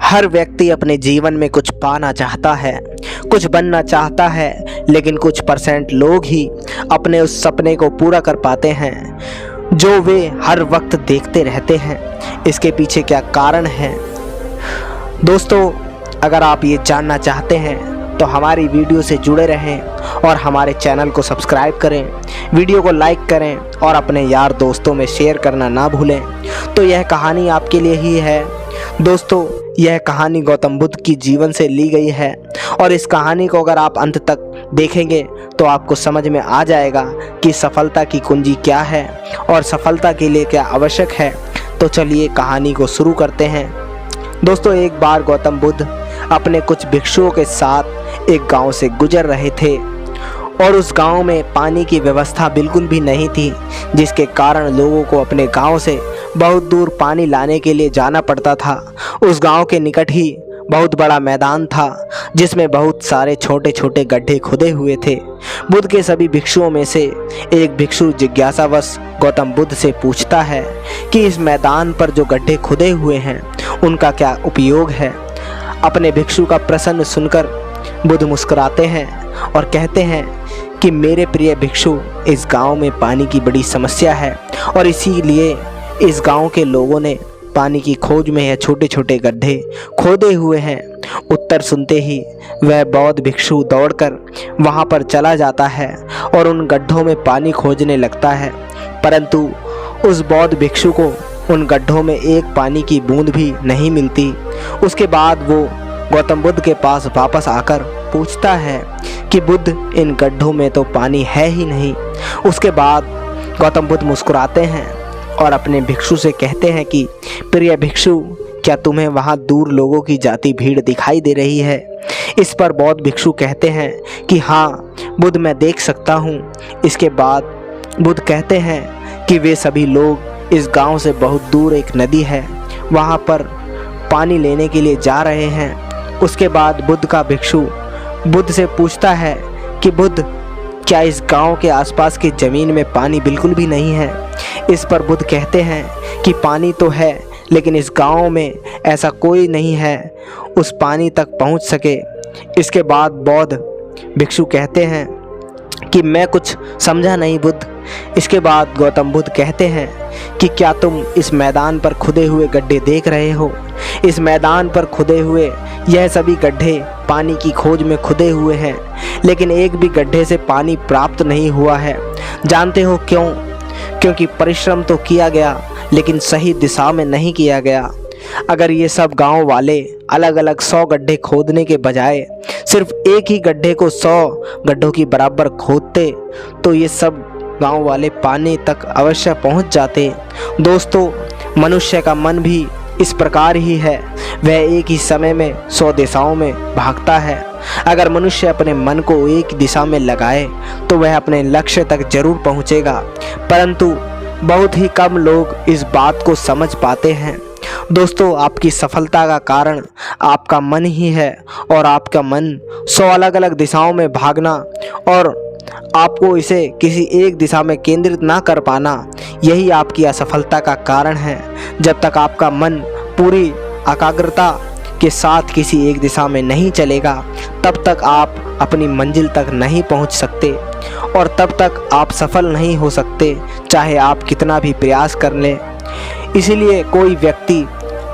हर व्यक्ति अपने जीवन में कुछ पाना चाहता है, कुछ बनना चाहता है, लेकिन कुछ परसेंट लोग ही अपने उस सपने को पूरा कर पाते हैं जो वे हर वक्त देखते रहते हैं। इसके पीछे क्या कारण है? दोस्तों, अगर आप ये जानना चाहते हैं तो हमारी वीडियो से जुड़े रहें और हमारे चैनल को सब्सक्राइब करें, वीडियो को लाइक करें और अपने यार दोस्तों में शेयर करना ना भूलें। तो यह कहानी आपके लिए ही है। दोस्तों, यह कहानी गौतम बुद्ध की जीवन से ली गई है और इस कहानी को अगर आप अंत तक देखेंगे तो आपको समझ में आ जाएगा कि सफलता की कुंजी क्या है और सफलता के लिए क्या आवश्यक है। तो चलिए कहानी को शुरू करते हैं। दोस्तों, एक बार गौतम बुद्ध अपने कुछ भिक्षुओं के साथ एक गांव से गुजर रहे थे और उस गांव में पानी की व्यवस्था बिल्कुल भी नहीं थी, जिसके कारण लोगों को अपने गांव से बहुत दूर पानी लाने के लिए जाना पड़ता था। उस गांव के निकट ही बहुत बड़ा मैदान था जिसमें बहुत सारे छोटे छोटे गड्ढे खुदे हुए थे। बुद्ध के सभी भिक्षुओं में से एक भिक्षु जिज्ञासावश गौतम बुद्ध से पूछता है कि इस मैदान पर जो गड्ढे खुदे हुए हैं उनका क्या उपयोग है। अपने भिक्षु का प्रश्न सुनकर बुद्ध मुस्कुराते हैं और कहते हैं कि मेरे प्रिय भिक्षु, इस गांव में पानी की बड़ी समस्या है और इसीलिए इस गांव के लोगों ने पानी की खोज में यह छोटे छोटे गड्ढे खोदे हुए हैं। उत्तर सुनते ही वह बौद्ध भिक्षु दौड़कर वहां पर चला जाता है और उन गड्ढों में पानी खोजने लगता है, परंतु उस बौद्ध भिक्षु को उन गड्ढों में एक पानी की बूंद भी नहीं मिलती। उसके बाद वो गौतम बुद्ध के पास वापस आकर पूछता है कि बुद्ध, इन गड्ढों में तो पानी है ही नहीं। उसके बाद गौतम बुद्ध मुस्कुराते हैं और अपने भिक्षु से कहते हैं कि प्रिय भिक्षु, क्या तुम्हें वहाँ दूर लोगों की जाती भीड़ दिखाई दे रही है? इस पर बौद्ध भिक्षु कहते हैं कि हाँ बुद्ध, मैं देख सकता हूँ। इसके बाद बुद्ध कहते हैं कि वे सभी लोग इस गांव से बहुत दूर एक नदी है वहाँ पर पानी लेने के लिए जा रहे हैं। उसके बाद बुद्ध का भिक्षु बुद्ध से पूछता है कि बुद्ध, क्या इस गांव के आसपास की ज़मीन में पानी बिल्कुल भी नहीं है? इस पर बुद्ध कहते हैं कि पानी तो है, लेकिन इस गांव में ऐसा कोई नहीं है उस पानी तक पहुंच सके। इसके बाद बौद्ध भिक्षु कहते हैं कि मैं कुछ समझा नहीं बुद्ध। इसके बाद गौतम बुद्ध कहते हैं कि क्या तुम इस मैदान पर खुदे हुए गड्ढे देख रहे हो? इस मैदान पर खुदे हुए यह सभी गड्ढे पानी की खोज में खुदे हुए हैं, लेकिन एक भी गड्ढे से पानी प्राप्त नहीं हुआ है। जानते हो क्यों? क्योंकि परिश्रम तो किया गया लेकिन सही दिशा में नहीं किया गया। अगर ये सब गांव वाले अलग अलग 100 गड्ढे खोदने के बजाय सिर्फ एक ही गड्ढे को 100 गड्ढों की बराबर खोदते तो ये सब गांव वाले पानी तक अवश्य पहुंच जाते। दोस्तों, मनुष्य का मन भी इस प्रकार ही है। वह एक ही समय में 100 दिशाओं में भागता है। अगर मनुष्य अपने मन को एक दिशा में लगाए तो वह अपने लक्ष्य तक जरूर पहुंचेगा, परंतु बहुत ही कम लोग इस बात को समझ पाते हैं। दोस्तों, आपकी सफलता का कारण आपका मन ही है और आपका मन 100 अलग अलग दिशाओं में भागना और आपको इसे किसी एक दिशा में केंद्रित ना कर पाना, यही आपकी असफलता का कारण है। जब तक आपका मन पूरी एकाग्रता के साथ किसी एक दिशा में नहीं चलेगा, तब तक आप अपनी मंजिल तक नहीं पहुंच सकते और तब तक आप सफल नहीं हो सकते, चाहे आप कितना भी प्रयास कर लें। इसीलिए कोई व्यक्ति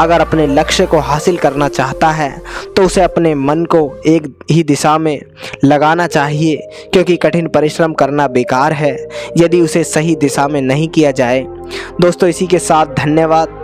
अगर अपने लक्ष्य को हासिल करना चाहता है तो उसे अपने मन को एक ही दिशा में लगाना चाहिए, क्योंकि कठिन परिश्रम करना बेकार है यदि उसे सही दिशा में नहीं किया जाए। दोस्तों, इसी के साथ धन्यवाद।